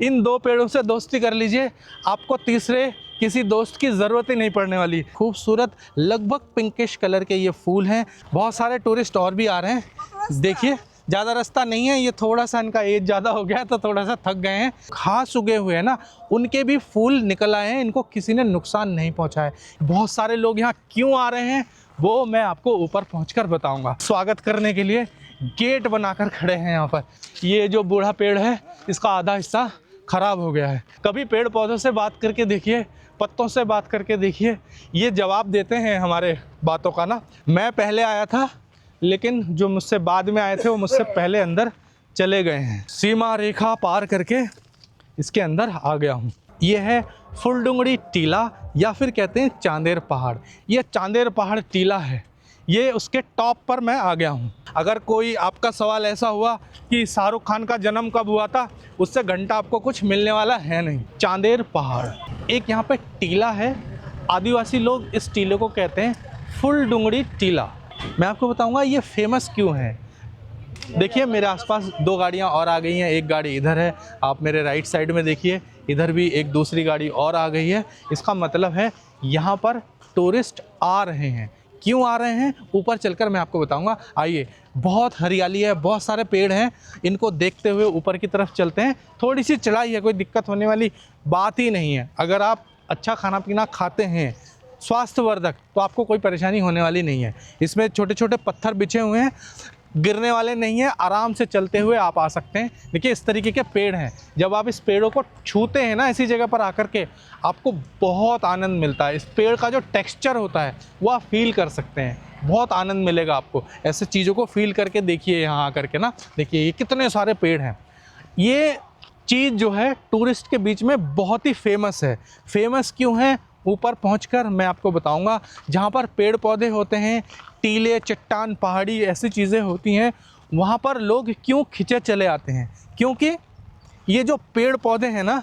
इन दो पेड़ों से दोस्ती कर लीजिए, आपको तीसरे किसी दोस्त की ज़रूरत ही नहीं पड़ने वाली। खूबसूरत लगभग पिंकिश कलर के ये फूल हैं। बहुत सारे टूरिस्ट और भी आ रहे हैं। देखिए ज़्यादा रास्ता नहीं है, ये थोड़ा सा इनका एज ज़्यादा हो गया तो थोड़ा सा थक गए हैं। घास उगे हुए हैं ना, उनके भी फूल निकल आए हैं, इनको किसी ने नुकसान नहीं पहुंचा है। बहुत सारे लोग यहाँ क्यों आ रहे हैं वो मैं आपको ऊपर पहुंचकर बताऊंगा। स्वागत करने के लिए गेट बनाकर खड़े हैं यहाँ पर। ये जो बूढ़ा पेड़ है इसका आधा हिस्सा खराब हो गया है। कभी पेड़ पौधों से बात करके देखिए, पत्तों से बात करके देखिए, ये जवाब देते हैं हमारे बातों का ना। मैं पहले आया था लेकिन जो मुझसे बाद में आए थे वो मुझसे पहले अंदर चले गए हैं। सीमा रेखा पार करके इसके अंदर आ गया हूँ। ये है फुलडुंगड़ी टीला या फिर कहते हैं चांदेर पहाड़। ये चांदेर पहाड़ टीला है, ये उसके टॉप पर मैं आ गया हूँ। अगर कोई आपका सवाल ऐसा हुआ कि शाहरुख खान का जन्म कब हुआ था, उससे घंटा आपको कुछ मिलने वाला है नहीं। चांदेर पहाड़ एक यहाँ पे टीला है। आदिवासी लोग इस टीले को कहते हैं फुलडुंगड़ी टीला। मैं आपको बताऊंगा ये फेमस क्यों है। देखिए मेरे आसपास दो गाड़ियाँ और आ गई हैं। एक गाड़ी इधर है, आप मेरे राइट साइड में देखिए, इधर भी एक दूसरी गाड़ी और आ गई है। इसका मतलब है यहाँ पर टूरिस्ट आ रहे हैं। क्यों आ रहे हैं ऊपर चलकर मैं आपको बताऊंगा। आइए, बहुत हरियाली है, बहुत सारे पेड़ हैं, इनको देखते हुए ऊपर की तरफ चलते हैं। थोड़ी सी चढ़ाई है, कोई दिक्कत होने वाली बात ही नहीं है। अगर आप अच्छा खाना पीना खाते हैं स्वास्थ्यवर्धक तो आपको कोई परेशानी होने वाली नहीं है। इसमें छोटे छोटे पत्थर बिछे हुए हैं, गिरने वाले नहीं हैं, आराम से चलते हुए आप आ सकते हैं। देखिए इस तरीके के पेड़ हैं। जब आप इस पेड़ों को छूते हैं ना ऐसी जगह पर आकर के, आपको बहुत आनंद मिलता है। इस पेड़ का जो टेक्सचर होता है वो आप फील कर सकते हैं, बहुत आनंद मिलेगा आपको। ऐसे चीज़ों को फील करके देखिए यहाँ आकर के ना। देखिए ये कितने सारे पेड़ हैं। ये चीज़ जो है टूरिस्ट के बीच में बहुत ही फेमस है। फेमस क्यों है ऊपर पहुंचकर मैं आपको बताऊंगा। जहाँ पर पेड़ पौधे होते हैं, टीले, चट्टान, पहाड़ी ऐसी चीज़ें होती हैं, वहाँ पर लोग क्यों खिंचे चले आते हैं, क्योंकि ये जो पेड़ पौधे हैं ना,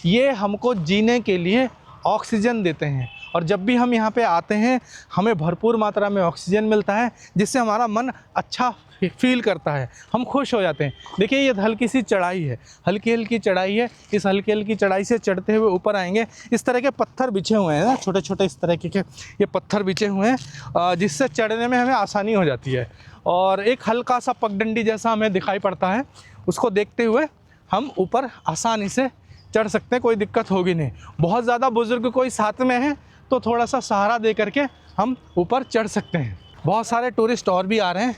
ये हमको जीने के लिए ऑक्सीजन देते हैं। और जब भी हम यहाँ पे आते हैं हमें भरपूर मात्रा में ऑक्सीजन मिलता है, जिससे हमारा मन अच्छा फील करता है, हम खुश हो जाते हैं। देखिए ये हल्की सी चढ़ाई है, हल्की हल्की चढ़ाई है। इस हल्की हल्की चढ़ाई से चढ़ते हुए ऊपर आएंगे। इस तरह के पत्थर बिछे हुए हैं ना, छोटे छोटे इस तरह के ये पत्थर बिछे हुए हैं, जिससे चढ़ने में हमें आसानी हो जाती है। और एक हल्का सा पगडंडी जैसा हमें दिखाई पड़ता है, उसको देखते हुए हम ऊपर आसानी से चढ़ सकते हैं, कोई दिक्कत होगी नहीं। बहुत ज़्यादा बुजुर्ग कोई साथ में है तो थोड़ा सा सहारा दे करके हम ऊपर चढ़ सकते हैं। बहुत सारे टूरिस्ट और भी आ रहे हैं।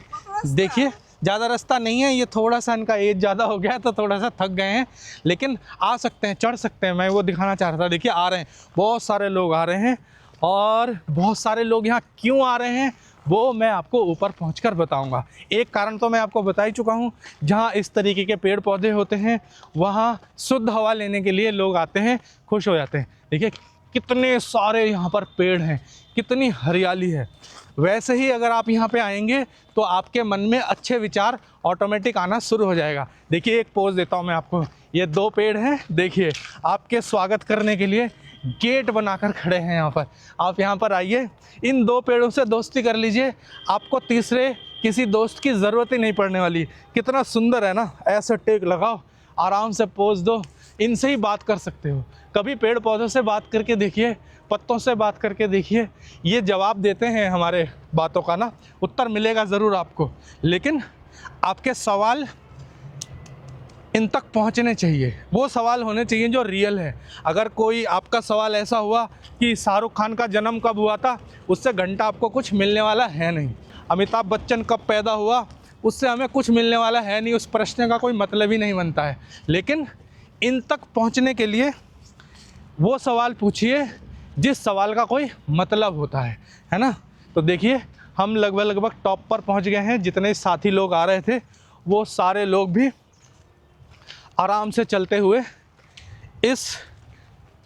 देखिए ज़्यादा रास्ता नहीं है, ये थोड़ा सा इनका एज ज़्यादा हो गया तो थोड़ा सा थक गए हैं, लेकिन आ सकते हैं, चढ़ सकते हैं। मैं वो दिखाना चाह रहा था। देखिए आ रहे हैं, बहुत सारे लोग आ रहे हैं। और बहुत सारे लोग यहाँ क्यों आ रहे हैं वो मैं आपको ऊपर पहुंचकर बताऊंगा। एक कारण तो मैं आपको बता ही चुका हूँ, जहाँ इस तरीके के पेड़ पौधे होते हैं वहाँ शुद्ध हवा लेने के लिए लोग आते हैं, खुश हो जाते हैं। देखिए कितने सारे यहाँ पर पेड़ हैं, कितनी हरियाली है। वैसे ही अगर आप यहाँ पे आएंगे तो आपके मन में अच्छे विचार ऑटोमेटिक आना शुरू हो जाएगा। देखिए एक पोज देता हूँ मैं आपको। ये दो पेड़ हैं, देखिए आपके स्वागत करने के लिए गेट बनाकर खड़े हैं यहाँ पर। आप यहाँ पर आइए, इन दो पेड़ों से दोस्ती कर लीजिए, आपको तीसरे किसी दोस्त की ज़रूरत ही नहीं पड़ने वाली। कितना सुंदर है ना। ऐसे टेक लगाओ, आराम से पोज दो, इनसे ही बात कर सकते हो। कभी पेड़ पौधों से बात करके देखिए, पत्तों से बात करके देखिए, ये जवाब देते हैं हमारे बातों का ना। उत्तर मिलेगा ज़रूर आपको, लेकिन आपके सवाल इन तक पहुंचने चाहिए। वो सवाल होने चाहिए जो रियल है। अगर कोई आपका सवाल ऐसा हुआ कि शाहरुख खान का जन्म कब हुआ था, उससे घंटा आपको कुछ मिलने वाला है नहीं। अमिताभ बच्चन कब पैदा हुआ, उससे हमें कुछ मिलने वाला है नहीं। उस प्रश्न का कोई मतलब ही नहीं बनता है। लेकिन इन तक पहुंचने के लिए वो सवाल पूछिए जिस सवाल का कोई मतलब होता है ना। तो देखिए हम लगभग टॉप पर पहुंच गए हैं। जितने साथी लोग आ रहे थे वो सारे लोग भी आराम से चलते हुए इस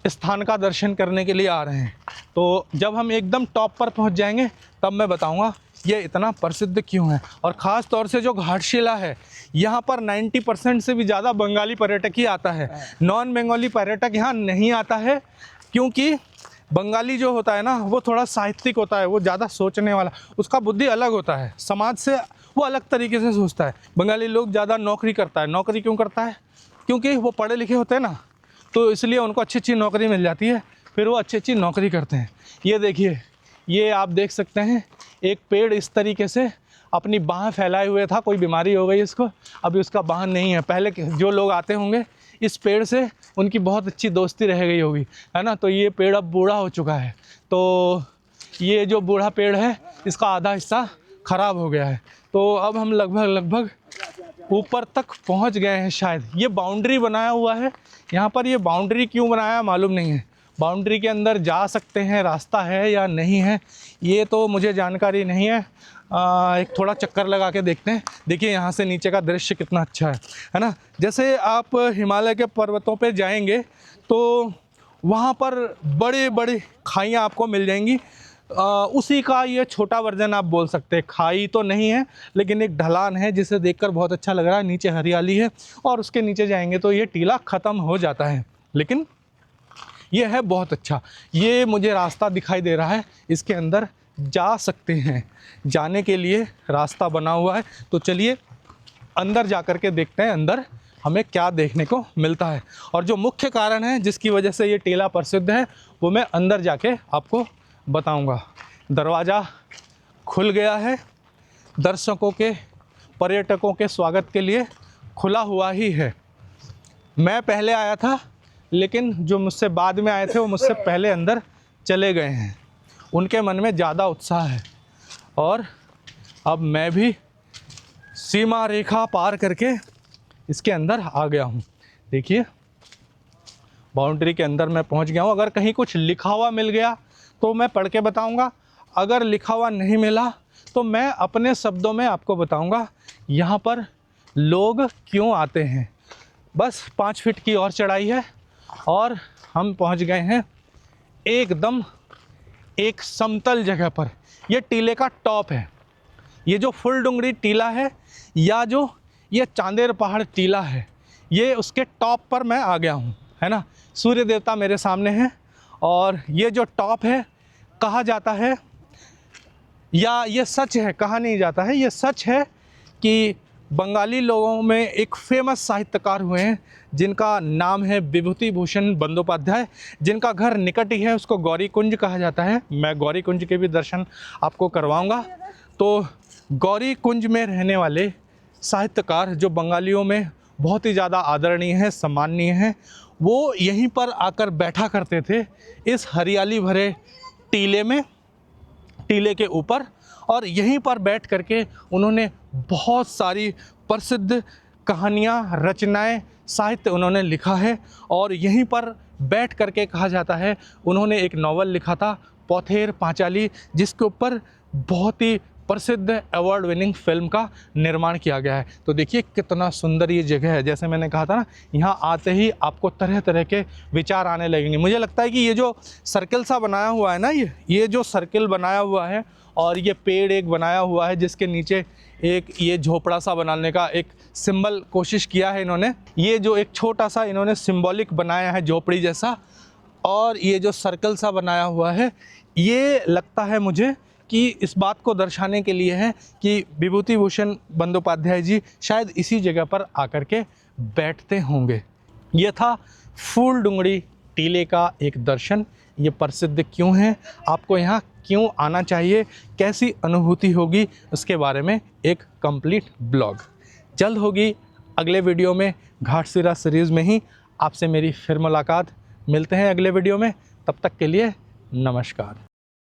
स्थान का दर्शन करने के लिए आ रहे हैं। तो जब हम एकदम टॉप पर पहुंच जाएंगे तब मैं बताऊंगा ये इतना प्रसिद्ध क्यों है। और ख़ास तौर से जो घाटशिला है, यहाँ पर 90% से भी ज़्यादा बंगाली पर्यटक ही आता है। नॉन बंगाली पर्यटक यहाँ नहीं आता है, क्योंकि बंगाली जो होता है ना वो थोड़ा साहित्यिक होता है, वो ज़्यादा सोचने वाला, उसका बुद्धि अलग होता है, समाज से वो अलग तरीके से सोचता है। बंगाली लोग ज़्यादा नौकरी करता है। नौकरी क्यों करता है? क्योंकि वो पढ़े लिखे होते हैं ना, तो इसलिए उनको अच्छी अच्छी नौकरी मिल जाती है, फिर वो अच्छी अच्छी नौकरी करते हैं। ये देखिए, ये आप देख सकते हैं एक पेड़ इस तरीके से अपनी बाँह फैलाए हुए था, कोई बीमारी हो गई इसको, अभी उसका बाँह नहीं है। पहले जो लोग आते होंगे इस पेड़ से उनकी बहुत अच्छी दोस्ती रह गई होगी, है ना। तो ये पेड़ अब बूढ़ा हो चुका है, तो ये जो बूढ़ा पेड़ है इसका आधा हिस्सा ख़राब हो गया है। तो अब हम लगभग ऊपर तक पहुंच गए हैं शायद। ये बाउंड्री बनाया हुआ है यहाँ पर, ये बाउंड्री क्यों बनाया मालूम नहीं है। बाउंड्री के अंदर जा सकते हैं, रास्ता है या नहीं है ये तो मुझे जानकारी नहीं है। एक थोड़ा चक्कर लगा के देखते हैं। देखिए यहाँ से नीचे का दृश्य कितना अच्छा है ना। जैसे आप हिमालय के पर्वतों पे जाएंगे तो वहाँ पर बड़े बड़े खाइयाँ आपको मिल जाएंगी। उसी का ये छोटा वर्जन आप बोल सकते हैं। खाई तो नहीं है लेकिन एक ढलान है जिसे देखकर बहुत अच्छा लग रहा है। नीचे हरियाली है और उसके नीचे जाएंगे तो ये टीला ख़त्म हो जाता है, लेकिन ये है बहुत अच्छा। ये मुझे रास्ता दिखाई दे रहा है, इसके अंदर जा सकते हैं। जाने के लिए रास्ता बना हुआ है, तो चलिए अंदर जा कर के देखते हैं अंदर हमें क्या देखने को मिलता है। और जो मुख्य कारण है जिसकी वजह से ये टीला प्रसिद्ध है वो मैं अंदर जाके आपको बताऊंगा। दरवाज़ा खुल गया है, दर्शकों के, पर्यटकों के स्वागत के लिए खुला हुआ ही है। मैं पहले आया था लेकिन जो मुझसे बाद में आए थे वो मुझसे पहले अंदर चले गए हैं। उनके मन में ज़्यादा उत्साह है और अब मैं भी सीमा रेखा पार करके इसके अंदर आ गया हूँ। देखिए बाउंड्री के अंदर मैं पहुँच गया हूँ। अगर कहीं कुछ लिखा हुआ मिल गया तो मैं पढ़ के बताऊँगा, अगर लिखा हुआ नहीं मिला तो मैं अपने शब्दों में आपको बताऊँगा यहाँ पर लोग क्यों आते हैं। बस 5 फीट की और चढ़ाई है और हम पहुँच गए हैं एकदम एक समतल जगह पर। ये टीले का टॉप है। ये जो फुलडुंगरी टीला है या जो ये चांदेर पहाड़ टीला है, ये उसके टॉप पर मैं आ गया हूँ, है ना। सूर्य देवता मेरे सामने हैं और ये जो टॉप है, कहा जाता है या ये सच है, कहा नहीं जाता है, ये सच है कि बंगाली लोगों में एक फेमस साहित्यकार हुए हैं जिनका नाम है विभूति भूषण बंदोपाध्याय, जिनका घर निकट ही है, उसको गौरी कुंज कहा जाता है। मैं गौरी कुंज के भी दर्शन आपको करवाऊंगा। तो गौरी कुंज में रहने वाले साहित्यकार जो बंगालियों में बहुत ही ज़्यादा आदरणीय हैं, सम्माननीय हैं, वो यहीं पर आकर बैठा करते थे इस हरियाली भरे टीले में, टीले के ऊपर। और यहीं पर बैठ करके उन्होंने बहुत सारी प्रसिद्ध कहानियाँ, रचनाएं, साहित्य उन्होंने लिखा है। और यहीं पर बैठ करके कहा जाता है उन्होंने एक नॉवल लिखा था पौथेर पांचाली, जिसके ऊपर बहुत ही प्रसिद्ध अवार्ड विनिंग फिल्म का निर्माण किया गया है। तो देखिए कितना सुंदर ये जगह है। जैसे मैंने कहा था ना, यहाँ आते ही आपको तरह तरह के विचार आने लगेंगे। मुझे लगता है कि ये जो सर्किल सा बनाया हुआ है ना, ये जो सर्किल बनाया हुआ है और ये पेड़ एक बनाया हुआ है जिसके नीचे एक ये झोपड़ा सा बनाने का एक सिंबल कोशिश किया है इन्होंने। ये जो एक छोटा सा इन्होंने सिंबॉलिक बनाया है झोपड़ी जैसा, और ये जो सर्कल सा बनाया हुआ है, ये लगता है मुझे कि इस बात को दर्शाने के लिए है कि विभूति भूषण बंदोपाध्याय जी शायद इसी जगह पर आकर के बैठते होंगे। ये था फूलडुंगरी टीले का एक दर्शन। ये प्रसिद्ध क्यों है, आपको यहाँ क्यों आना चाहिए, कैसी अनुभूति होगी, उसके बारे में एक कंप्लीट ब्लॉग जल्द होगी अगले वीडियो में। घाटशिला सीरीज़ में ही आपसे मेरी फिर मुलाकात। मिलते हैं अगले वीडियो में, तब तक के लिए नमस्कार।